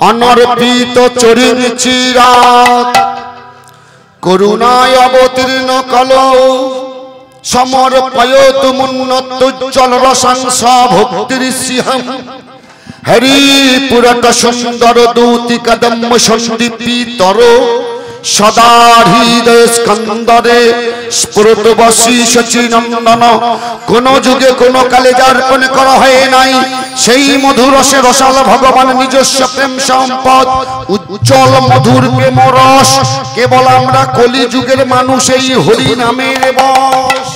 অনর্পিত চরিণ চিরাত করুণায় অবতীর্ণ কলো সমর্পয়তু মুন্নতুজ্জ্বল রসাংস ভক্তির সিংহম হরিপুরট সুন্দর দূতি কদম্ব সন্দীপিতর সদা হৃদয় স্কন্দরে স্ফুরত বশিষ চিনন্দন। কোন যুগে কোন কালে যার্পণ করা হয় নাই সেই মধুর রসে রসাল ভগবান নিজস্ব প্রেম সম্পদ উজ্জ্বল মধুর প্রেম রস। কেবল আমরা কলি যুগের মানুষ এই হরি নামের বশ।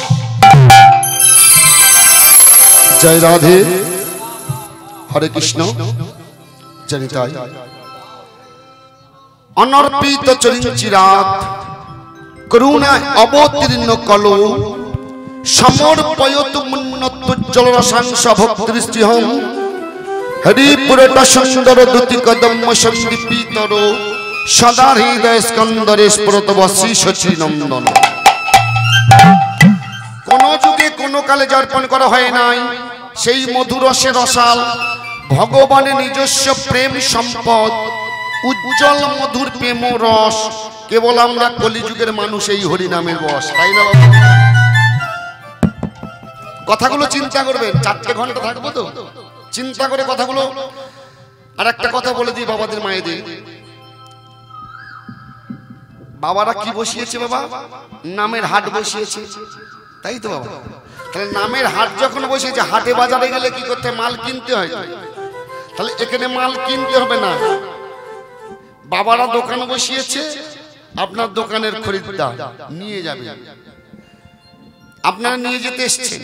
জয় রাধে, হরে কৃষ্ণ। জনিতাই অনর্পিত চরিণ চিরাত করুণায় অবতীর্ণ কলো সমর্পয়তু মুন্নতুজ্জ্বল রসাংস ভক্তির সিংহম হরিপুরট সুন্দর দ্যুতি কদম্ব সন্দীপিতর সদা হৃদয় স্কন্দরে স্ফুরত বশিষ চিনন্দন। কোন যুগে কোন কালে যার্পণ করা হয় নাই সেই মধুর রসে রসাল ভগবানের নিজস্ব প্রেম সম্পদ উজ্জ্বল মধুর প্রেম রস। কেবল আমরা কলিযুগের মানুষ এই হরি নামের বশ। তাই না বাবা? কথাগুলো চিন্তা করবেন, 4 ঘন্টা থাকবো তো চিন্তা করে কথাগুলো। আর একটা কথা বলে দিই বাবাদের মায়েদের, বাবারা কি বসিয়েছে? বাবা নামের হাট বসিয়েছে, তাই তো বাবা? তাহলে নামের হাট যখন বসিয়েছে, হাটে বাজারে গেলে কি করতে? মাল কিনতে হয়। তাহলে এখানে মাল কিনতে হবে না, বাবারা দোকান বসিয়েছে, আপনার দোকানের খরিদ্দার নিয়ে যাবে, আপনারা নিয়ে যেতে এসেছেন।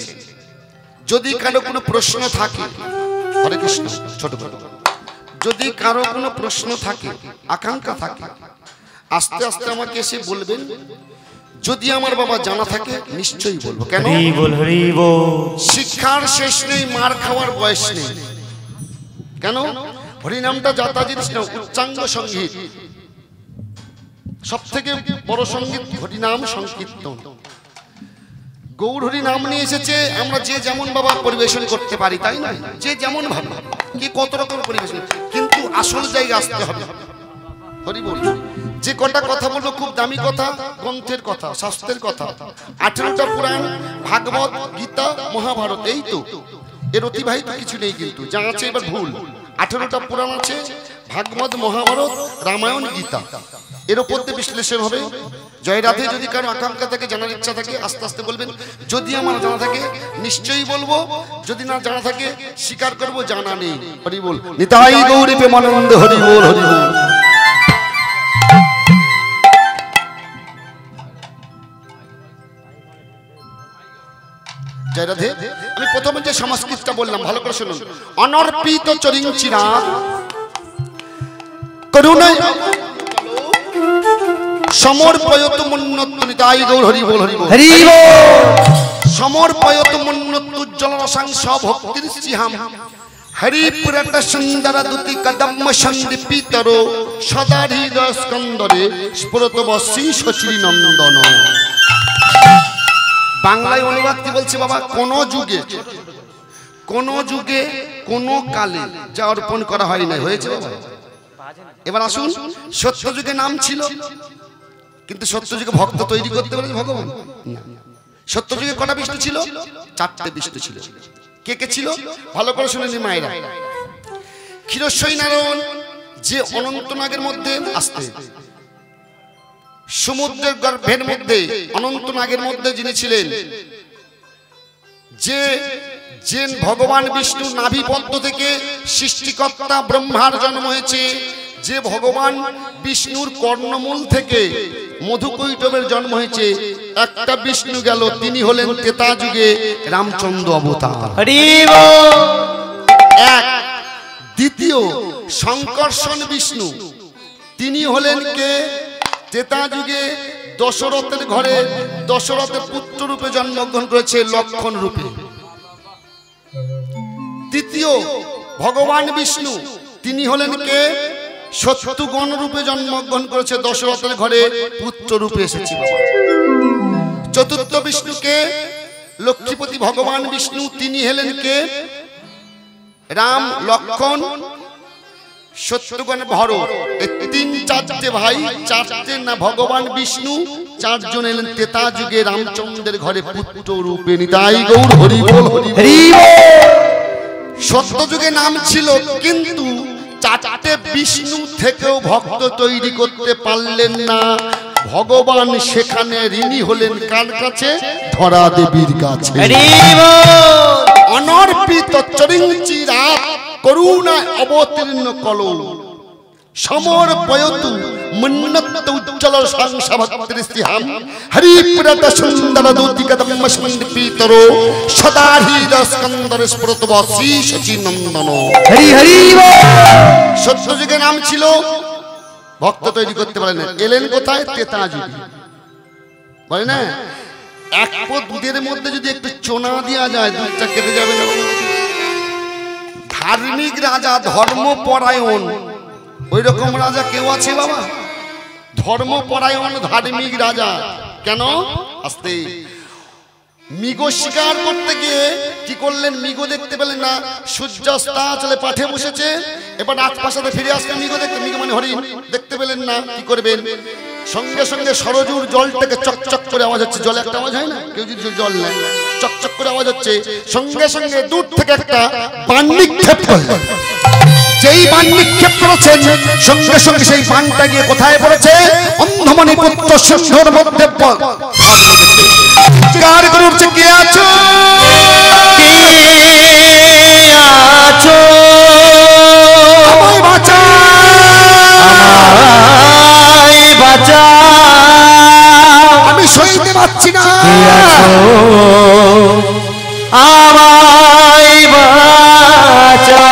যদি কারো কোনো প্রশ্ন থাকে, হরে কৃষ্ণ, ছোট যদি কারো কোনো প্রশ্ন থাকে, আকাঙ্ক্ষা থাকে, আস্তে আস্তে আমাকে এসে বলবেন। যদি আমার বাবা জানা থাকে নিশ্চয়ই বলবো। কেন? শিক্ষার শেষ নেই, মার খাওয়ার বয়স নেই। কেন? হরিনামটা যাতা জিনিস না, উচ্চাঙ্গ সঙ্গীত। সব থেকে বড় সঙ্গীত হরিনাম সংকীর্তন। গৌর হরি নাম নিয়ে এসেছে, আমরা যে যেমন বাবা পরিবেশন করতে পারি, তাই না? যে যেমন ভাবে কি কত রকম পরিবেশন, কিন্তু আসল জায়গায় আসতে হবে। হরি বল। যে কটা কথা বলবো খুব দামি কথা, গ্রন্থের কথা, শাস্ত্রের কথা। 18টা পুরাণ, ভাগবত, গীতা, মহাভারত, এই তো। এর অতিবাহিত কিছু নেই, কিন্তু যা আছে এবার ভুল। 18টা পুরাণ আছে, ভাগবত, মহাভারত, রামায়ণ, গীতা। এর উপর দিয়ে বিশ্লেষণ হবে। জয় রাধে। যদি কারো আকাঙ্ক্ষা থাকে, জানার ইচ্ছা থাকে, আস্তে আস্তে বলবেন। যদি আমার জানা থাকে নিশ্চয়ই বলবো, যদি না জানা থাকে স্বীকার করবো জানা নেই। হরি বল। নিতাই গৌরী প্রেমানন্দ। হরি বল, হরি বল। জয় রাধে। আমি প্রথমে যে সংস্কৃতটা বললাম ভালো করে শুনুন। অনর্পিত চরিণ চিরাত করুণায় সমর্পয়তু মুন্নতু। নিতাই গৌর। হরি বল, হরি বল, হরি বল। সমর্পয়তু মুন্নতু উজ্জ্বল রসাংস ভক্তির সিংহম হরিপুরট সুন্দর দ্যুতি কদম্ব সন্দীপিতর সদা হৃদয় স্কন্দরে স্ফুরত বশিষ চিনন্দন। বাংলায় অনুবাদ কি বলছে বাবা? কোন যুগে কোন কালে যা অর্পণ করা হয় নাই, হয়েছে বাবা? এবার আসুন, সত্য যুগে নাম ছিল, কিন্তু সত্য যুগে ভক্ত তৈরি করতে পারে ভগবান? সত্য যুগে কটা বিষ্ণু ছিল? 4টে বিষ্ণু ছিল। কে কে ছিল? ভালো করে শুনে নি মায়েরা। ক্ষীরোৎসই নারায়ণ, যে অনন্তনাগের মধ্যে আসতে, সমুদ্রের গর্ভের মধ্যে অনন্তনাগের মধ্যে যিনি ছিলেন, যে ভগবান বিষ্ণু নাভিপদ্ম থেকে সৃষ্টিকর্তা ব্রহ্মার জন্ম হয়েছে, যে ভগবান বিষ্ণুর কর্ণমূল থেকে মধুকৈটবের জন্ম হয়েছে, একটা বিষ্ণু গেল, তিনি হলেন ত্রেতা যুগে রামচন্দ্র অবতার। এক। দ্বিতীয় সংকর্ষণ বিষ্ণু, তিনি হলেন কে? ত্রেতা যুগে দশরথের ঘরে দশরথের পুত্র রূপে জন্মগ্রহণ করেছে, লক্ষণ রূপে। তৃতীয় ভগবান বিষ্ণু, তিনি হলেন কে? শত্রুগণ রূপে জন্মগ্রহণ করেছে, দশরথের ঘরে পুত্র রূপে এসেছে। চতুর্থ বিষ্ণুকে লক্ষ্মীপতি ভগবান বিষ্ণু, তিনি হলেন কে? রাম, লক্ষণ, শত্রুঘ্ন ভরত, এই তিন চারটে ভাই, চারটে না ভগবান বিষ্ণু চারজন এলেন ত্রেতা যুগে রামচন্দ্রের ঘরে পুত্র রূপে। নিতাই গৌর হরি বল হরি বল। সত্য যুগে নাম ছিল, কিন্তু চারটে বিষ্ণু থেকেও ভক্ত তৈরি করতে পারলেন না। ভগবান সেখানে ঋণী হলেন কার কাছে? ধরা দেবীর কাছে। অনর্পিত চরিঞ্চিরাত করুণায় অবতীর্ণ কলো সমর্পয়তু মুন্নত উজ্জ্বল সংসভত্রিস্তিহাম হরিপ্রদ সুন্দর দৌতিকদম্মস্মন্দিপিতরো সদাহীর স্কন্দর স্ফুরতব শ্রী শচীনন্দন। হরি হরি বল। সত্য যুগে নাম ছিল, ভক্ত তৈরি করতে পারেন। এলেন কোথায়? ত্রেতা যুগে। বলে না, এক পো দুধের মধ্যে যদি একটু চোনা দেওয়া যায়, দুধটা কেটে যাবে না। ধার্মিক রাজা, ধর্মপরায়ণ, ওই রকম রাজা কেউ আছে বাবা? ধর্মপরায়ণ ধার্মিক রাজা। কেন? আস্তে মৃগ শিকার করতে গিয়ে কি করলেন? মৃগ দেখতে পেলেন না, সূর্যাস্তাচলে পাঠে বসেছে। এবার রাজপ্রাসাদে ফিরে আসলেন মৃগ দেখতে, মৃগ মানে হরিণ, দেখতে পেলেন না। কি করবেন? সঙ্গে সঙ্গে সরজুর জলটাকে চকচক করে আওয়াজ হচ্ছে। জলে একটা আওয়াজ হয় না? কেউ যদি জল নেয় চকচক করে আওয়াজ হচ্ছে, সঙ্গে সঙ্গে দূর থেকে একটা বাণ নিক্ষেপ করলেন। যেই বাণ নিক্ষেপ করেছেন, সঙ্গে সঙ্গে সেই বাণটা গিয়ে কোথায় পড়েছে? অন্ধমণি পুত্র সিংহর মধ্যে। কার করে উঠছে, কে আছো? কে আছো? আমায় বাঁচাও, আমায় বাঁচাও, আমি সইতে পারছি না। আমায় বাঁচাও।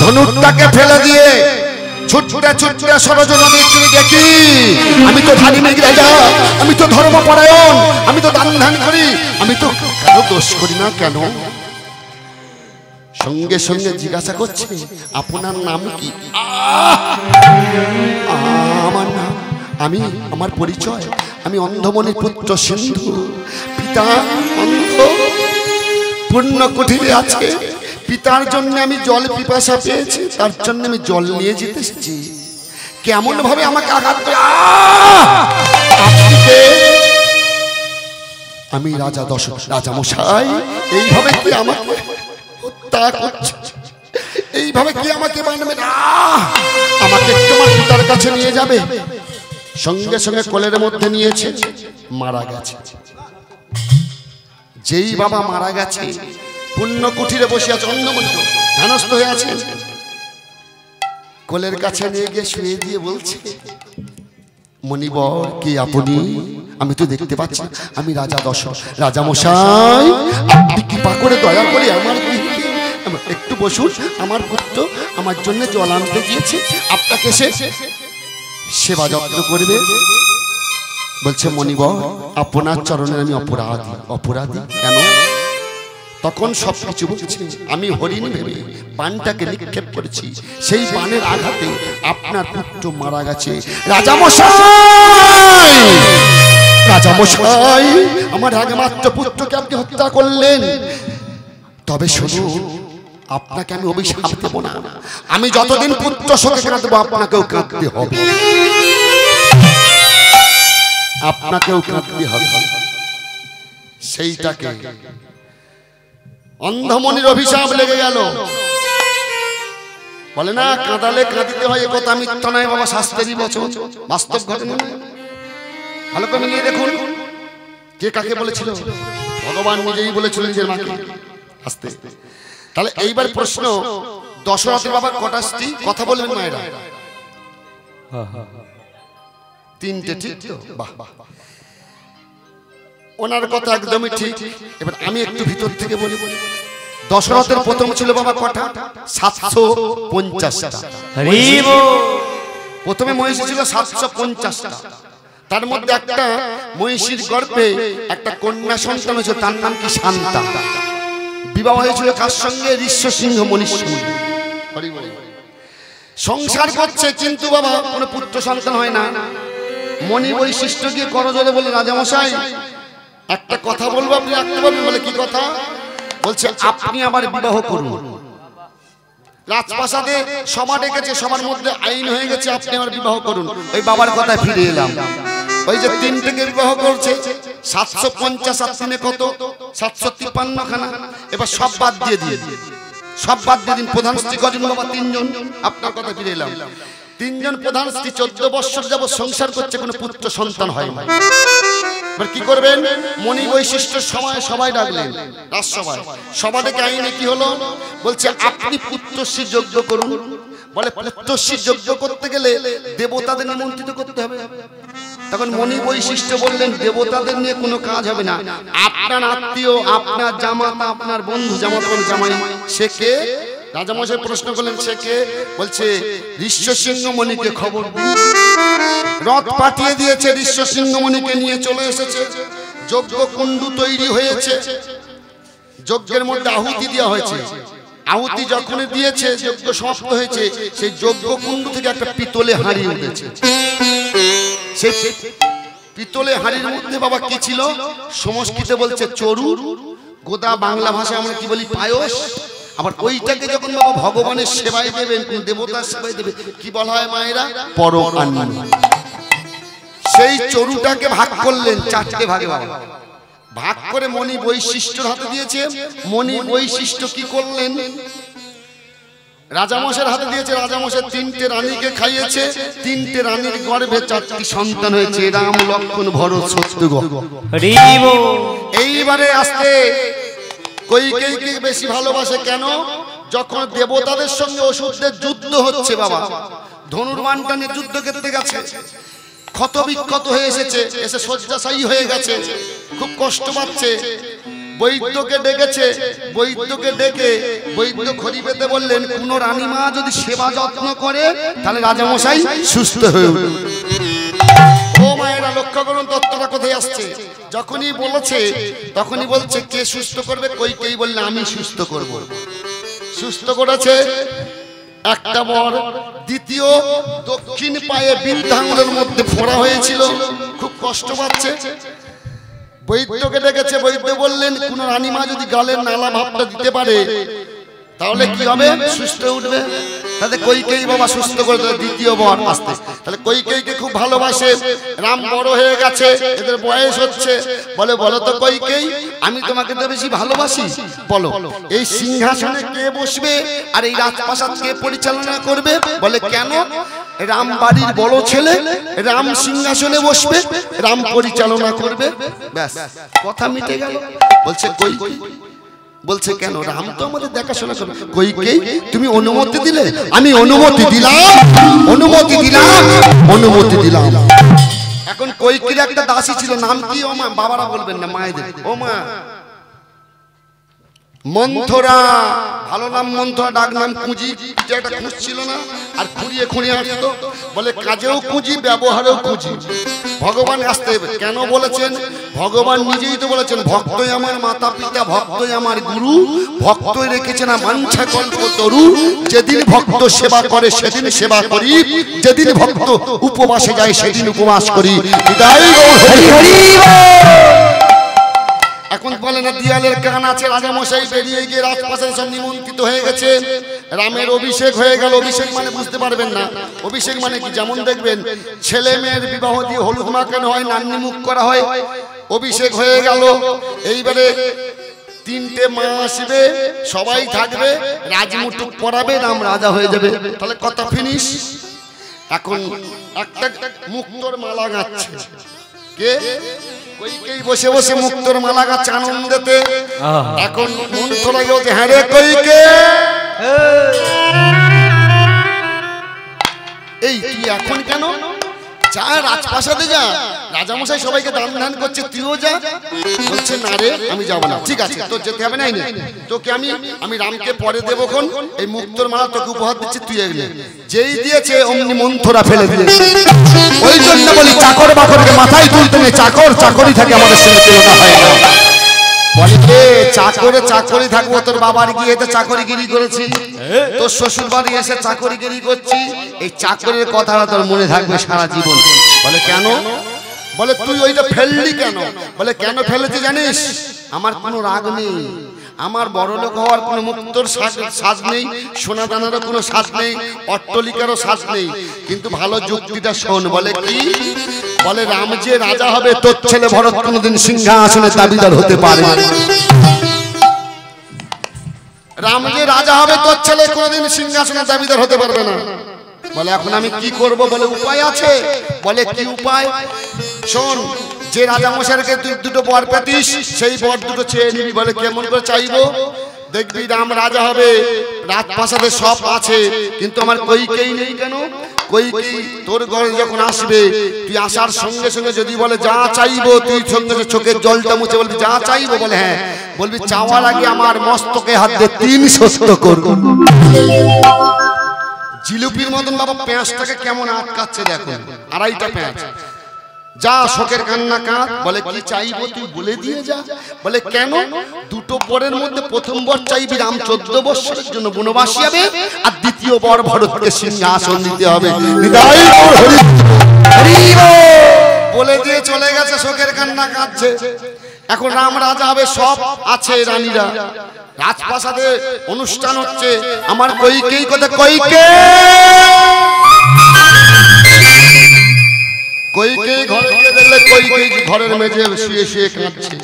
ধনুকটাকে ফেলে দিয়ে ছুটছুটে ছুটছুটে সরজ নদীর তীরে দেখি, আমি তো ধার্মিক রাজা, আমি তো ধর্মপরায়ণ, আমি তো দান ধ্যান করি, আমি তো কারো দোষ করি না। কেন? সঙ্গে সঙ্গে জিজ্ঞাসা করছে, আপনার নাম কি? আমার নাম, আমি, আমার পরিচয়, আমি অন্ধমণির পুত্র সিন্ধু। পিতা অন্ধ, পূর্ণ কুঠিরে আছে। পিতার জন্য আমি জল পিপাসা পেয়েছি, তার জন্য আমি জল নিয়ে যেতে এসেছি। কেমন ভাবে আমাকে আঘাত করে? আমি রাজা দশরথ, রাজা মশাই, এইভাবে কি আমাকে হত্যা করছে? এইভাবে কি আমাকে মানবে না? আমাকে তোমার পিতার কাছে নিয়ে যাবে। সঙ্গে সঙ্গে কোলের মধ্যে নিয়েছে, মারা গেছে। যেই বাবা মারা গেছে, পুণ্য কুঠিরে বসে আছে, অন্ধমণি ধ্যানস্থ হয়ে আছে। কোলের কাছে নিয়ে গিয়ে শুয়ে দিয়ে বলছে, মণিবর কে আপনি? আমি তো দেখতে পাচ্ছি আমি রাজা দশরথ। রাজা মশাই, আপনি কৃপা করে দয়া করে আমার একটু বসুন, আমার পুত্র আমার জন্য জল আনতে গিয়েছে, আপনাকে সে সেবা যত্ন করবে। বলছে, মণিবর আপনার চরণে আমি অপরাধী। অপরাধী কেন? তখন সবকিছু বলছে, আমি হরিণ ভেবে বাণটাকে নিক্ষেপ করেছি, সেই বাণের আঘাতে আপনার পুত্র মারা গেছে। রাজামশাই, রাজামশাই, আমার একমাত্র পুত্রকে আপনি হত্যা করলেন। তবে শুনুন, আপনাকে আমি অভিশাপ দেব না। আমি যতদিন পুত্র শোকে কাঁদবো, আপনাকেও কাঁদতে হবে, আপনাকেও কাঁদতে হবে। সেইটাকে অন্ধমণির অভিশাপ লেগে গেল। বলে না, কাঁদালে কাঁদিতে হয়, একথা মিথ্যা নয় বাবা, শাস্ত্রেরই বচন, বাস্তব ঘটনা। ভালো করে নিয়ে দেখুন, কে কাকে বলেছিল? ভগবান নিজেই বলেছিলেন নিজের মাকে। আস্তে তাহলে এইবার প্রশ্ন, দশরথের বাবা কটা স্ত্রী? কথা বলবেন মায়েরা? তিনটে, ঠিক তো? বাহ বাহ, ওনার কথা একদমই ঠিক। এবার আমি একটু ভিতর থেকে বলি। দশরথের প্রথম ছিল বাবা কটা? 750টা। প্রথমে মহিষী ছিল 750টা। তার মধ্যে একটা মহিষীর গর্ভে একটা কন্যা সন্তান হয়েছিল, তার নাম কি? শান্তা। বিবাহ হয়েছিল কার সঙ্গে? ঋষ্য সিংহ মনীষী। সংসার করছে, কিন্তু বাবা কোনো পুত্র সন্তান হয় না। মণি বৈশিষ্ট্য গিয়ে করজোড়ে বলে, রাজামশাই একটা কথা বলবো, আপনি রাখতে পারবেন? বলে, কি কথা? বলছে, আপনি আবার বিবাহ করুন। রাজপ্রাসাদে সভা ডেকেছে, সবার মধ্যে আইন হয়ে গেছে আপনি আমার বিবাহ করুন। ওই বাবার কথায় ফিরে এলাম। ওই যে 3 থেকে বিবাহ করছে, 750 আর 3 কত, 753 খানা। এবার সব বাদ দিয়ে দিন, সব বাদ দিয়ে দিন। প্রধান স্ত্রী কজন বাবা? 3 জন। আপনার কথা ফিরে এলাম। 3 জন প্রধান স্ত্রী 14 বছর যাবত সংসার করছে, কোনো পুত্র সন্তান হয় না। এবার কি করবেন? মণি বৈশিষ্ট্যের সময় সবাই ডাকলেন রাজসভায়। সভা ডেকে আইনে কি হলো? বলছে আপনি পুত্রশ্রী যজ্ঞ করুন। বলে পুত্রশ্রী যজ্ঞ করতে গেলে দেবতাদের নিমন্ত্রিত করতে হবে। তখন মণি বৈশিষ্ট্য বললেন দেবতাদের নিয়ে কোনো কাজ হবে না, আপনার আত্মীয়, আপনার জামাতা, আপনার বন্ধু, জামাতা জামাই, সে কে? রাজামশাই প্রশ্ন করলেন সে কে? বলছে ঋষ্যসিংহ মণিকে খবর দিন। রথ পাঠিয়ে দিয়েছে, ঋষ্যসিংহ মণিকে নিয়ে চলে এসেছে। যজ্ঞ কুণ্ডু তৈরি হয়েছে, যজ্ঞের মধ্যে আহুতি দেওয়া হয়েছে। আহুতি যখন দিয়েছে, যজ্ঞ সমাপ্ত হয়েছে, সেই যজ্ঞ কুণ্ডু থেকে একটা পিতলে হাঁড়ি উঠেছে। সেই পিতলে হাঁড়ির মধ্যে বাবা কি ছিল? সংস্কৃতে বলছে চরু, গোদা বাংলা ভাষায় আমরা কি বলি? পায়স। আবার ওইটাকে যখন বাবা ভগবানের সেবায় দেবেন, দেবতার সেবায় দেবে, কি বলা হয় মায়েরা? পরমান্ন। সেই চরুটাকে ভাগ করলেন 4টে ভাগে বাবা। ভাগ করে মণি বৈশিষ্ট্যর হাতে দিয়েছে। মণি বৈশিষ্ট্য কি করলেন? রাজামশাইয়ের হাতে দিয়েছে। রাজামশাই 3টে রানীকে খাইয়েছে। 3টে রানীর গর্ভে 4টি সন্তান হয়েছে, রাম, লক্ষ্মণ, ভরত, শত্রুঘ্ন। এইবারে আসতে কইকেয়ীকে বেশি ভালোবাসে। কেন? যখন দেবতাদের সঙ্গে অসুরদের যুদ্ধ হচ্ছে বাবা, ধনুর্বাণটা নিয়ে যুদ্ধ করতে গেছে, ক্ষত বিক্ষত হয়ে এসেছে, এসে শয্যাশায়ী হয়ে গেছে, খুব কষ্ট পাচ্ছে। বৈদ্যকে ডেকেছে। বৈদ্যকে ডেকে বৈদ্য খড়ি পেতে বললেন কোন রানীমা যদি সেবা যত্ন করে তাহলে রাজামশাই সুস্থ হয়ে উঠবে। ও মায়েরা লক্ষ্য করুন তত্ত্বটা কোথায় আসছে। যখনই বলেছে তখনই বলছে কে সুস্থ করবে? কইকেয়ী বললে আমি সুস্থ করব। সুস্থ করেছে একটা বর। দ্বিতীয় দক্ষিণ পায়ে বৃদ্ধাঙ্গুলের মধ্যে ফোঁড়া হয়েছিল, খুব কষ্ট পাচ্ছে। বৈদ্যকে ডেকেছে। বৈদ্য বললেন কোন রানীমা যদি গালের নালা ভাবটা দিতে পারে তাহলে কি হবে? সুস্থ উঠবে। তাহলে কইকেয়ী বাবা সুস্থ করে দেয় দ্বিতীয় বর আসতে। তাহলে কইকেয়ীকে খুব ভালোবাসে। রাম বড় হয়ে গেছে, এদের বয়স হচ্ছে। বলে বলো তো কইকেয়ী, আমি তোমাকে তো বেশি ভালোবাসি, বলো এই সিংহাসনে কে বসবে আর এই রাজপ্রাসাদ কে পরিচালনা করবে? বলে কেন? রাম বাড়ির বড় ছেলে, রাম সিংহাসনে বসবে, রাম পরিচালনা করবে। ব্যাস, কথা মিটে গেল। বলছে কইকেয়ী, বলছে কেন? রাম তো আমাদের দেখাশোনা করবে। কইকেয়ী তুমি অনুমতি দিলে? আমি অনুমতি দিলাম, অনুমতি দিলাম, অনুমতি দিলাম। এখন কইকেয়ীর একটা দাসী ছিল, নাম কি? ও মা, বাবারা বলবেন না, মায়েদের। ও মা মন্থরা, ভালো নাম মন্থরা, ডাক নাম কুঁজি। এটা একটা খুঁজ ছিল না, আর খুঁড়িয়ে খুঁড়িয়ে আসতো। বলে কাজেও কুঁজি, ব্যবহারেও কুঁজি। ভগবান আসতে কেন বলেছেন? ভগবান নিজেই তো বলেছেন ভক্তই আমার মাতা পিতা, ভক্তই আমার গুরু, ভক্তই রেখেছেন বাঞ্ছা কল্পতরু। যেদিন ভক্ত সেবা করে সেদিন সেবা করি, যেদিন ভক্ত উপবাসে যায় সেদিন উপবাস করি। এখন বলে না দিয়ালের কান আছে। রাজামশাই বেরিয়ে গিয়ে রাজপ্রাসাদে সব নিমন্ত্রিত হয়ে গেছে। রামের অভিষেক হয়ে গেল। অভিষেক মানে বুঝতে পারবেন না, অভিষেক মানে কি? যেমন দেখবেন ছেলে মেয়ের বিবাহ দিয়ে হলুদ মাখানো হয়, নান্নি মুখ করা হয়। অভিষেক হয়ে গেল। এইবারে 3টে মা আসবে, সবাই থাকবে, রাজমুটুক পরাবে, রাম রাজা হয়ে যাবে। তাহলে কথা ফিনিশ। এখন একটা মুক্তোর মালা গাচ্ছে। কে? কইকেয়ী বসে বসে মুক্তোর মালা গাচ্ছে আনন্দেতে। এখন মন্থরা বলছে হ্যাঁ রে কইকেয়ী, এই তুই এখন কেন? যা রাজপ্রাসাদে যা, রাজামশাই সবাইকে দান ধান করছে, তুইও যা। বলছে না রে আমি যাবো না। ঠিক আছে তোর যেতে হবে না, তোকে আমি রামকে পরে দেবো। কোন এই মুক্তোর মালা তোকে উপহার দিচ্ছি, তুই এগলে। যেই দিয়েছে অমনি মন্থরা ফেলে দিয়েছে। ওই জন্য বলি চাকর বাকরকে মাথায় তুলতে নেই, চাকর চাকরি থাকে, আমাদের সঙ্গে তুলনা হয় না। বলে চাকরে চাকরি থাকবো, তোর বাবার গিয়ে তো চাকরিগিরি করেছি, তোর শ্বশুর বাড়ি এসে চাকরিগিরি করছি, এই চাকরির কথাটা তোর মনে থাকবে সারা জীবন। বলে কেন? বলে তুই ওইটা ফেললি কেন? বলে কেন ফেলেছি জানিস? আমার কোনো রাগ নেই, আমার বড় লোক হওয়ার কোনো মুক্তর সাজ নেই, সোনা দানারও কোনো সাজ নেই, অট্টলিকারও সাজ নেই, কিন্তু ভালো যুক্তিটা শোন। বলে কি? বলে রাম যে রাজা হবে তোর ছেলে ভরত কোনোদিন সিংহাসনের দাবিদার হতে পারে না। রাম যে রাজা হবে তোর ছেলে কোনোদিন সিংহাসনের দাবিদার হতে পারবে না। বলে এখন আমি কি করব? বলে উপায় আছে। বলে কি উপায়? শোন, যে রাজা মশাইকে তুই দুটো বর পেতিস সেই বর দুটো চেয়ে নিবি। বলে কেমন করে চাইবো? দেখবি রাম রাজা হবে, রাজপ্রাসাদে সব আছে, কিন্তু আমার কইকেই নেই। কেন? কইকেই তোর ঘরে যখন আসবে, তুই আসার সঙ্গে সঙ্গে যদি বলে যা চাইবো, তুই সঙ্গে সঙ্গে চোখের জলটা মুছে বলবি যা চাইবো। বলে হ্যাঁ। বলবি চাওয়ার আগে আমার মস্তকে হাত দিয়ে 3 সত্য করব। জিলিপির মতন বাবা পেঁয়াজটাকে কেমন আটকাচ্ছে দেখো, 2.5টা পেঁয়াজ। যা শোকের কান্না কাঁদ। বলে কি চাইবো তুই বলে দিয়ে যা। বলে কেন? দুটো বরের মধ্যে প্রথম বর চাইবি রাম 14 বছরের জন্য বনবাসী হবে, আর দ্বিতীয় বর ভরতকে সিংহাসন দিতে হবে। বলে দিয়ে চলে গেছে, শোকের কান্না কাঁদছে। এখন রাম রাজা হবে, সব আছে, রানীরা, রাজপ্রাসাদে অনুষ্ঠান হচ্ছে। আমার কইকেই কথা, কইকেই ঘরে গিয়ে দেখলে কইকেই ঘরের মেঝে শুয়ে শুয়ে কাঁদছে।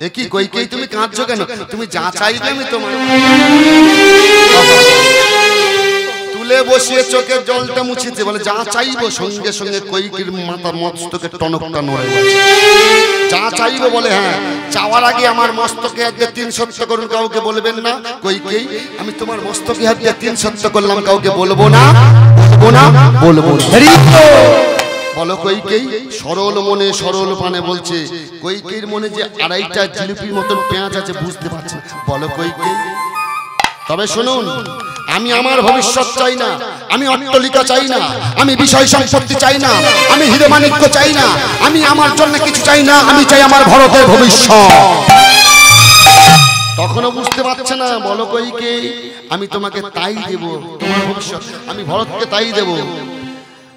এ কি কইকেই তুমি কাঁদছো কেন? তুমি যা চাইবে আমি তোমার। তুলে বসিয়ে চোখের জলটা মুছিতে। বলে যা চাইবো। সঙ্গে সঙ্গে কইকের মাথার মস্তকে টনকটা নড়ে গেছে। যা চাইবো? বলে হ্যাঁ। চাওয়ার আগে আমার মস্তকে হাত দিয়ে 3 সত্য করুন, কাউকে বলবেন না। কইকেই আমি তোমার মস্তকে হাত দিয়ে 3 সত্য করলাম, কাউকে বলবো না, বলবো না। বলো কইকেই সরল মনে সরল পানে বলছে। কইকেইর মনে যে 2.5টা জিলিপির মতন পেঁয়াজ আছে বুঝতে পারছে। বলো কইকেই, তবে শুনুন, আমি আমার ভবিষ্যৎ চাই না, আমি অট্টলিকা চাই না, আমি বিষয় সম্পত্তি চাই না, আমি হীরে মাণিক্য চাই না, আমি আমার জন্য কিছু চাই না, আমি চাই আমার ভরতের ভবিষ্যৎ। তখনও বুঝতে পারছে না। বলো কইকেই আমি তোমাকে তাই দেব, তোমার ভবিষ্যৎ আমি ভরতকে তাই দেব।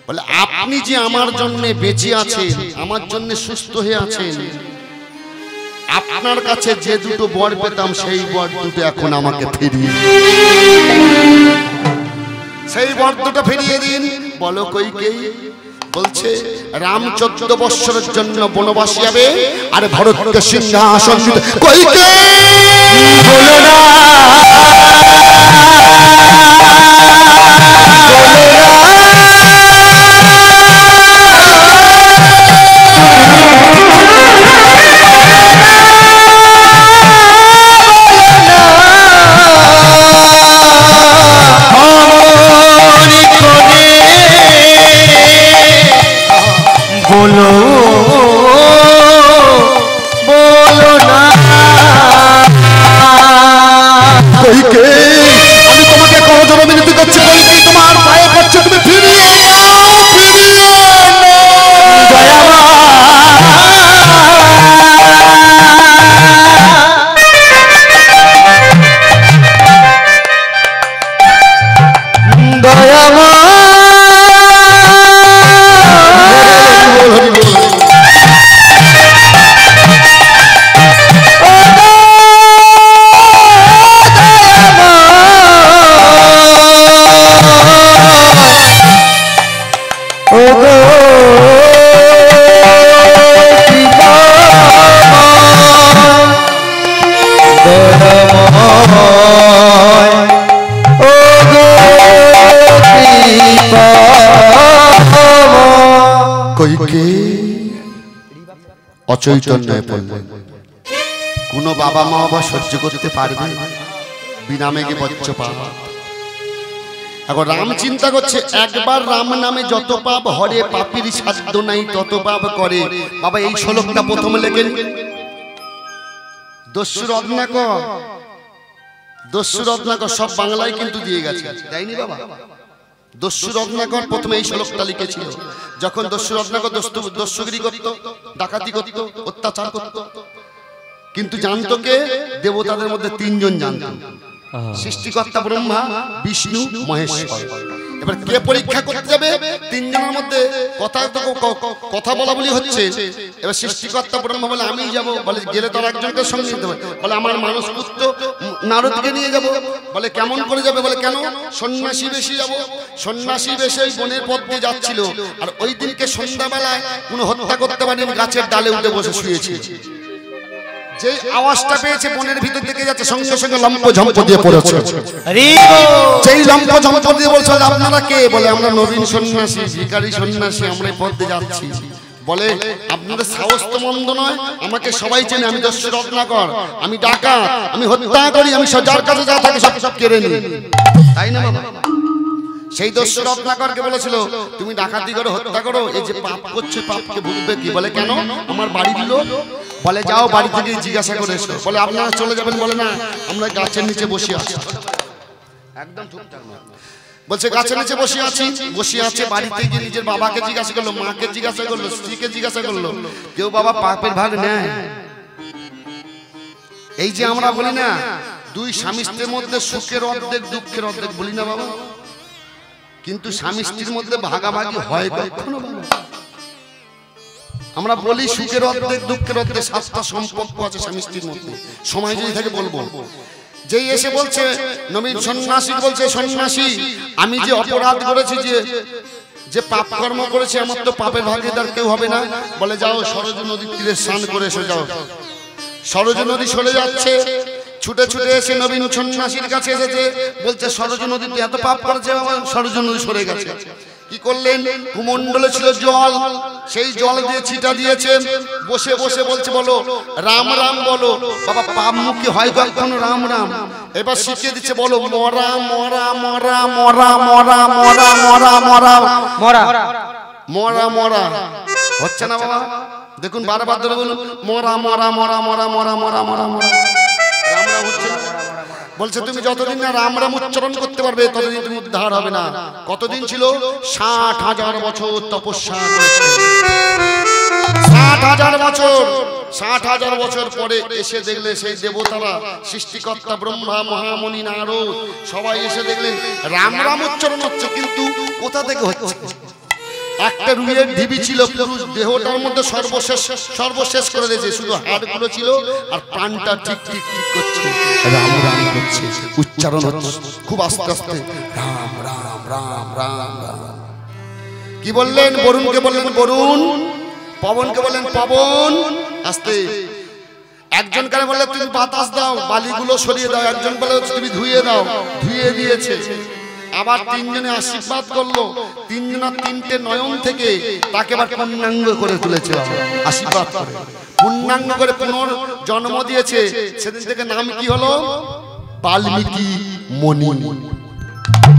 বলে আপনি যে আমার জন্য বেঁচে আছেন, আমার জন্য সুস্থ হয়ে আছেন, আপনার কাছে যে দুটো বর পেতাম সেই বর দুটো এখন আমাকে ফিরিয়ে দিন, সেই বর দুটো ফিরিয়ে দিন। বলো কইকেই বলছে রাম 14 বছরের জন্য বনবাসী হবে, আর ভরতকে সিংহাসন দিতে। কইকেই বলো না, অচৈতন্যে পড়লেন। কোন বাবা মা বাবা সহ্য করতে পারবে? বিনা মেঘে বজ্রপাত। এখন রাম চিন্তা করছে, একবার রাম নামে যত পাপ হরে, পাপীর সাধ্য নাই তত পাপ করে। বাবা এই শ্লোকটা প্রথম লেখেন দস্যু রত্নাকর, সব বাংলায় কিন্তু দিয়ে গেছে, তাইনি বাবা? দস্যু রত্নাকর প্রথমে এই শ্লোকটা লিখেছিল। যখন দস্যু রত্নাকর দস্যুগিরি করত, ডাকাতি করত, অত্যাচার করত, কিন্তু জানতো কে? দেবতাদের মধ্যে 3 জন জানতো, সৃষ্টিকর্তা ব্রহ্মা, বিষ্ণু, মহেশ্বর। এবার কে পরীক্ষা করতে যাবে? তিনজনের মধ্যে কথা বলা বলি হচ্ছে। এবার সৃষ্টিকর্তা ব্রহ্মা বলে আমি যাব, বলে গেলে তোর একজনকে সঙ্গে নিতে হবে, বলে আমার মানুষ পুত্র নারদকে নিয়ে যাব। বলে কেমন করে যাবে? বলে কেন? সন্ন্যাসী বেশি যাব। সন্ন্যাসী বেশে বনের পথ দিয়ে যাচ্ছিল, আর ওই দিনকে সন্ধ্যাবেলায় কোনো হত্যা করতে পারেনি, গাছের ডালে উঠে বসে শুয়েছে। যে আওয়াজটা পেয়েছে বনের ভিতর থেকে যাচ্ছে, সঙ্গে সঙ্গে লম্প ঝম্প দিয়ে পড়েছে। সেই লম্প ঝম্প দিয়ে বলছে আপনারা কে? বলে আমরা নবীন সন্ন্যাসী, ভিখারি সন্ন্যাসী, আমরা এই পথ দিয়ে যাচ্ছি। বলে আপনাদের সাহস তো মন্দ নয়, আমাকে সবাই চেনে, আমি দস্যু রত্নাকর, আমি ডাকাত, আমি হত্যা করি, আমি যার কাছে যা থাকে সব কেড়ে নিই, তাই না বাবা? সেই দস্যু রত্নাকরকে বলেছিল তুমি ডাকাতি করো, হত্যা করো, এই যে পাপ করছে পাপকে ভুগবে কি? বলে কেন? আমার বাড়ি দিল। বলে যাও বাড়ি থেকে জিজ্ঞাসা করে এসো। বলে আপনারা চলে যাবেন? বলে না, আমরা গাছের নিচে বসে আছি। একদম ঠিকঠাক না, বলছে গাছের নিচে বসে আছি। বসে আছে, বাড়িতে গিয়ে নিজের বাবাকে জিজ্ঞাসা করলো, মাকে জিজ্ঞাসা করলো, স্ত্রীকে জিজ্ঞাসা করলো, কেউ বাবা পাপের ভাগ নেয়? এই যে আমরা বলি না দুই স্বামী স্ত্রীর মধ্যে সুখের অর্ধেক দুঃখের অর্ধেক, বলি না বাবা? কিন্তু স্বামী স্ত্রীর মধ্যে ভাগাভাগি হয় কখনো? আমরা বলি সুখের অর্ধেক দুঃখের অর্ধেক, 7টা সম্পর্ক আছে স্বামী স্ত্রীর মধ্যে। সময় যদি থাকে বলবো। যেই এসে বলছে নবীন সন্ন্যাসী, বলছে সন্ন্যাসী আমি যে অপরাধ করেছি, যে পাপ কর্ম করেছি, আমার তো পাপের ভাগীদার কেউ হবে না। বলে যাও সরজু নদীর তীরে স্নান করে এসে যাও। সরজু নদী সরে যাচ্ছে, ছুটে ছুটে এসে নবীন সন্ন্যাসীর কাছে এসেছে, বলছে সরজু নদীতে এত পাপ করেছে, সরজু নদী সরে গেছে। কি করলেন? কুমণ্ডলে ছিল জল, সেই জল দিয়ে ছিটা দিয়েছেন। বসে বসে বলছে বলো রাম রাম বলো। বাবা পাপ মুখে হয় কখনো রাম রাম? এবার শিখিয়ে দিচ্ছে বলো মরা মরা মরা মরা মরা মরা মরা মরা মরা মরা মরা। হচ্ছে না বাবা? দেখুন বারবার ধরে বলুন মরা মরা মরা মরা মরা মরা মরা মরা। রাম রাম হচ্ছে না। বলছে তুমি যতদিন না রাম রাম উচ্চারণ করতে পারবে ততদিন তুমি উদ্ধার হবে না। কতদিন ছিল? 60,000 বছর তপস্যা করেছে। 60,000 বছর। 60,000 বছর পরে এসে দেখলে সেই দেবতারা, সৃষ্টিকর্তা ব্রহ্মা, মহামণি, নারদ সবাই এসে দেখলেন রাম রাম উচ্চারণ হচ্ছে, কিন্তু কোথা থেকে হচ্ছে? একটা রুইয়ের ঢিবি ছিল, পুরুষ দেহটার মধ্যে সর্বশেষ করে দিয়েছে, শুধু হাড়গুলো ছিল আর প্রাণটা ঠিক ঠিক ঠিক করছে, রাম রাম করছে, উচ্চারণ হচ্ছে খুব আস্তে আস্তে, রাম রাম রাম রাম রাম। কি বললেন? বরুণকে বললেন বরুণ, পবনকে বললেন পবন, আস্তে। একজন কারে বললে তুমি বাতাস দাও, বালিগুলো সরিয়ে দাও। একজন বলে তুমি ধুয়ে দাও, ধুয়ে দিয়েছে। আবার তিনজনে আশীর্বাদ করলো, তিনজনের 3টে নয়ন থেকে তাকে আবার পূর্ণাঙ্গ করে তুলেছে, আশীর্বাদ করে পূর্ণাঙ্গ করে পুনর্জন্ম দিয়েছে। সেদিন থেকে নাম কি হলো? বাল্মীকি মুনি।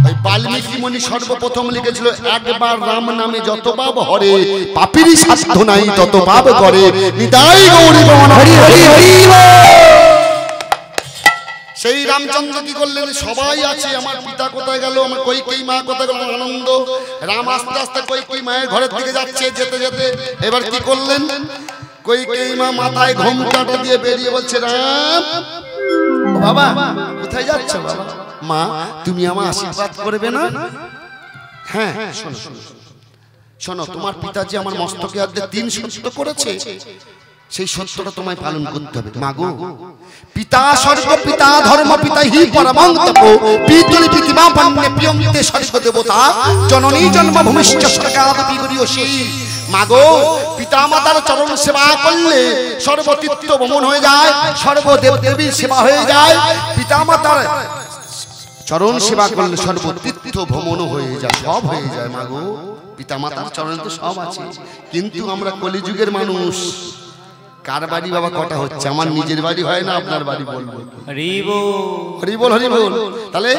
ওই বাল্মীকি মুনি সর্বপ্রথম লিখেছিল একবার রাম নামে যত পাপ হরে, পাপেরই সাধ্য নাই তত পাপ করে, নিতাই গৌরী বন হরি হরি হরি। সেই রামচন্দ্র কি করলেন? সবাই আছে, আমার পিতা কোথায় গেল, আমার কইকেয়ী মা কোথায় গেল, আনন্দ। রাম আস্তে আস্তে কইকেয়ী মায়ের ঘরের দিকে যাচ্ছে, যেতে যেতে এবার কি করলেন? কইকেয়ী মা মাথায় ঘোমটাটা দিয়ে বেরিয়ে বলছে রাম বাবা কোথায় যাচ্ছ? বাবা মা তুমি আমার আশীর্বাদ করবে না? হ্যাঁ শোনো শোনো শোনো, তোমার পিতা যে আমার মস্তকে হাত দিয়ে 3 সত্য করেছে, সেই সত্যটা তোমায় পালন করতে হবে। মাগো পিতা স্বর্গ পিতা ধর্ম পিতা হি পরমং তপো পিতরি পিতিমা পন্নে প্রিয়ন্তে স্বর্গ দেবতা জননী জন্মভূমিশ্চ স্বর্গাদপি গরিয়সী। মাগো পিতা মাতার চরণ সেবা করলে সর্বতীর্থ ভ্রমণ হয়ে যায়, সর্বদেব দেবীর সেবা হয়ে যায়। পিতা মাতার চরণ সেবা করলে সর্বতীর্থ ভ্রমণ হয়ে যায়, সব হয়ে যায়। মাগো পিতা মাতার চরণে তো সব আছে, কিন্তু আমরা কলিযুগের মানুষ। কার বাড়ি বাবা কটা হচ্ছে? আমার নিজের বাড়ি হয় না, আপনার বাড়ি বলবো হরি বল হরি বল। তাহলে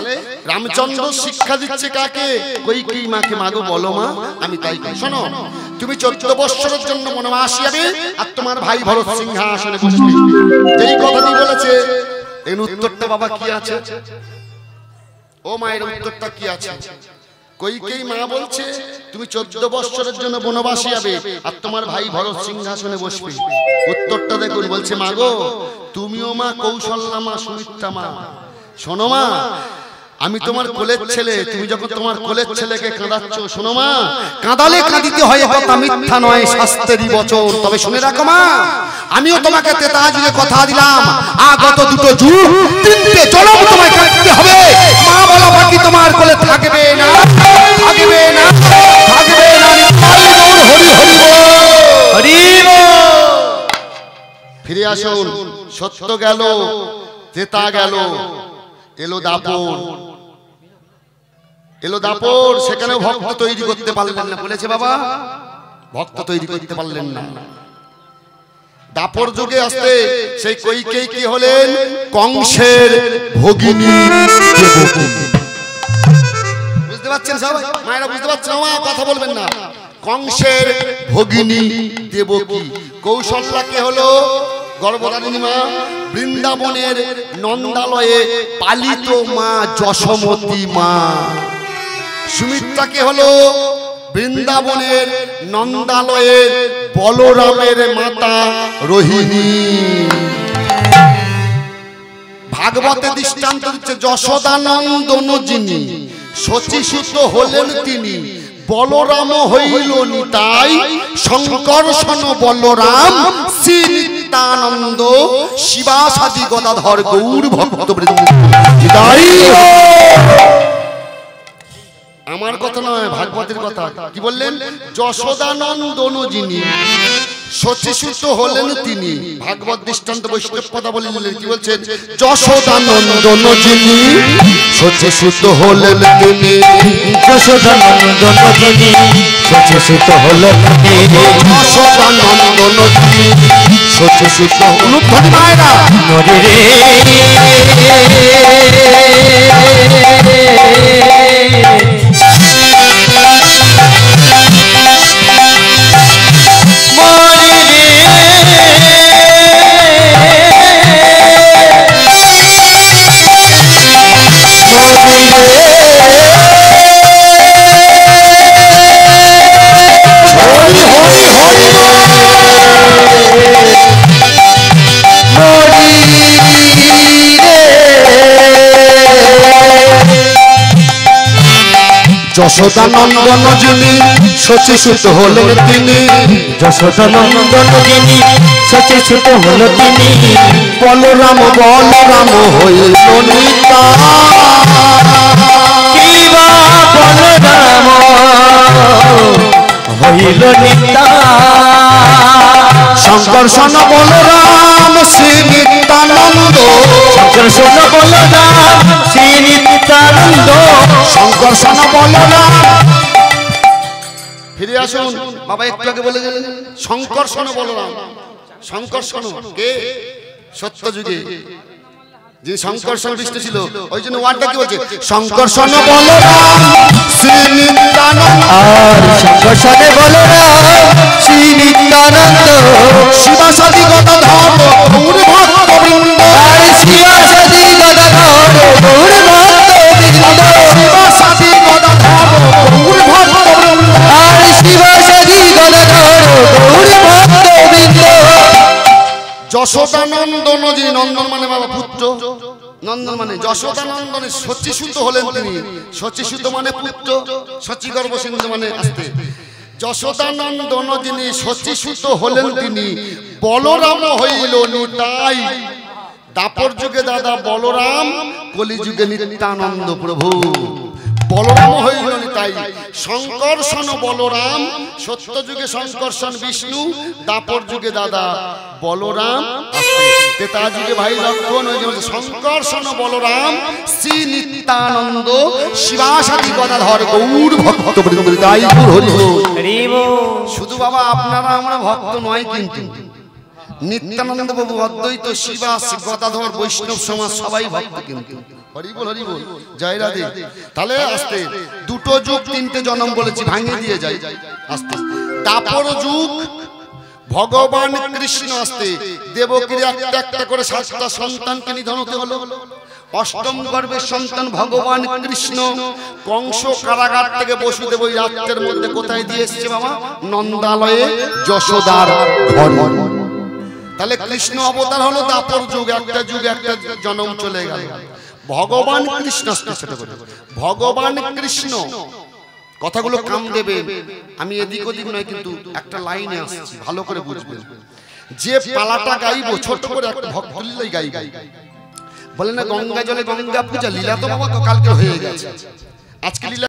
রামচন্দ্র শিক্ষা দিচ্ছে কাকে? কইকেয়ী মাকে। মাগো বলো মা আমি তাই করি। শোনো তুমি 14 বৎসরের জন্য বনবাসী যাবে, আর তোমার ভাই ভরত সিংহাসনে বসবে। যেই কথাটি বলেছে এর উত্তরটা বাবা কি আছে? ও মায়ের উত্তরটা কি আছে? কইকেয়ী মা বলছে তুমি 14 বৎসরের জন্য বনবাসী যাবে, আর তোমার ভাই ভরত সিংহাসনে বসবে। উত্তরটা দেখুন, বলছে মাগো তুমিও মা, কৌশল্যা মা, সুমিত্রা মা। শোনো মা আমি তোমার কোলের ছেলে, তুমি যখন তোমার কোলের ছেলেকে কাঁদাচ্ছ, শোনো মা, কাঁদালে কাঁদিতে হয়, কথা মিথ্যা নয়, শাস্ত্রেরই বচন। তবে শুনে রাখো মা, আমিও তোমাকে তেতা যুগে কথা দিলাম, আগত দুটো যুগ তিনটে জনম তোমায় কাঁদতে হবে। মা বলা বাকি তোমার কোলে থাকবে না, থাকবে না, থাকবে না। হরি হরি হরি ফিরে আসুন। সত্য গেল, তেতা গেল, এলো দাপর, এলো দাপর। সেখানে ভক্ত তৈরি করতে পারলেন না, বলেছে বাবা ভক্ত তৈরি করতে পারলেন না। দাপর যুগে আসতে সেই কইকেই কি হলেন? কংসের ভগিনী দেবকী। বুঝতে পারছেন সবাই? মায়েরা বুঝতে পারছেন? মা কথা বলবেন না। কংসের ভগিনী দেবকী। কৌশল্যাকে হলো গর্ভধারিণী মা, বৃন্দাবনের নন্দালয়ে পালিত মা যশোমতী মা। সুমিত্রাকে হলো বৃন্দাবনের নন্দালয়ের বলরামের মাতা রোহিণী। ভাগবতে দৃষ্টান্ত দিচ্ছে, যশোদানন্দন যিনি শচীসুত হলেন তিনি, বলরাম হইল নিতাই, শঙ্কর্ষণ বলরাম শ্রী নিত্যানন্দ শিবাসাদি গদাধর গৌর ভক্ত বৃন্দ। আমার কথা নয়, ভাগবতের কথা। কি বললেন? যশোদানন্দন যিনি শচীসুত হলেন তিনি। ভাগবত দৃষ্টান্ত বৈষ্ণব কথা বললেন। কি বলছেন? যশোদানন্দন যিনি শচীসুত হলেন তিনি, যশোদানন্দন যিনি শচীসুত হলেন তিনি, যশোদানন্দন যিনি শচীসুত হলেন। মায়েরা মরি রে যশোদানন্দন যিনি শচীসুত হলেন তিনি, যশোদানন্দন যিনি শচীসুত হলেন তিনি, বলরাম বলরাম হইল নিতা। কিবা বলরাম হইল নিতা, শঙ্কর্ষণ বলরাম শ্রী নিত্যানন্দ, শঙ্কর্ষণ বলরাম শ্রী নিত্যানন্দ, শঙ্কর্ষণ বলরাম। ফিরে আসুন বাবা, একটু আগে বলে গেলেন শঙ্কর্ষণ বলরাম। শঙ্কর্ষণ কে? সত্য যুগে যে শঙ্কর্ষণ বিষ্ণু ছিল, ওই জন্য ওয়ার্ডটা কি বলছে? শঙ্কর্ষণ বলরাম শ্রী নিত্যানন্দ, আর শঙ্কর্ষণ বলরাম শ্রী নিত্যানন্দ, শিবাসাদি গদাধর গৌর ভক্ত বৃন্দ, শিবাসাদি গদাধর গৌর ভক্ত বৃন্দ, শিবাসাদি গদাধর গৌর ভক্ত বৃন্দ, আর শিবাসাদি গদাধর গৌর ভক্ত বৃন্দ। যশোদানন্দন যিনি, নন্দন মানে বাবা পুত্র, নন্দন মানে যশোদানন্দনের শচীসুত হলেন তিনি। শচীসুত মানে পুত্র, শচী গর্ভ সিন্ধু মানে আসতে। যশোদানন্দন যিনি শচীসুত হলেন তিনি, বলরাম হইল নিতাই। দাপর যুগে দাদা বলরাম, কলি যুগে নিত্যানন্দ প্রভু। বলরাম হইল নিতাই, শঙ্কর্ষণ বলরাম। সত্য যুগে শঙ্কর্ষণ বিষ্ণু, দাপর যুগে দাদা বলরাম, তেতা যুগে ভাই লক্ষণ। ওই যে শঙ্কর্ষণ বলরাম শ্রী নিত্যানন্দ শিবাসাদি গদাধর গৌর ভক্ত বৃন্দ। শুধু বাবা আপনারা আমরা ভক্ত নয়, কিন্তু নিত্যানন্দ বাবু অদ্বৈত শিবাস গদাধর বৈষ্ণব সমাজ সবাই ভক্ত। কিন্তু হরি বল, হরি বল, জয় রাধে। তাহলে আস্তে দুটো যুগ তিনটে জন্ম বলেছি, ভাঙিয়ে দিয়ে যাই আস্তে। দাপর যুগ ভগবান কৃষ্ণ আসতে দেবকীর একটা একটা করে 7টা সন্তানকে নিধন হতে হলো। অষ্টম গর্ভের সন্তান ভগবান কৃষ্ণ কংস কারাগার থেকে বসুদেব ওই রাত্রের মধ্যে কোথায় দিয়ে এসছে বাবা? নন্দালয়ে যশোদার ঘরে। তাহলে কৃষ্ণ অবতার হলো দাপর যুগ, একটা যুগ একটা জন্ম চলে গেল। ভগবান কৃষ্ণ, ছোট করে ভগবান কৃষ্ণ। কথাগুলো কাম দেবে, আমি এদিক ওদিক নয়, কিন্তু একটা লাইনে আসছি, ভালো করে বুঝবেন। যে পালাটা গাইবো ছোট করে একটা ভক্তলীলাই গাইব, বলে না গঙ্গা জলে গঙ্গা পূজা, লীলা তো বাবা কালকে হয়ে গেছে, আজকে লীলা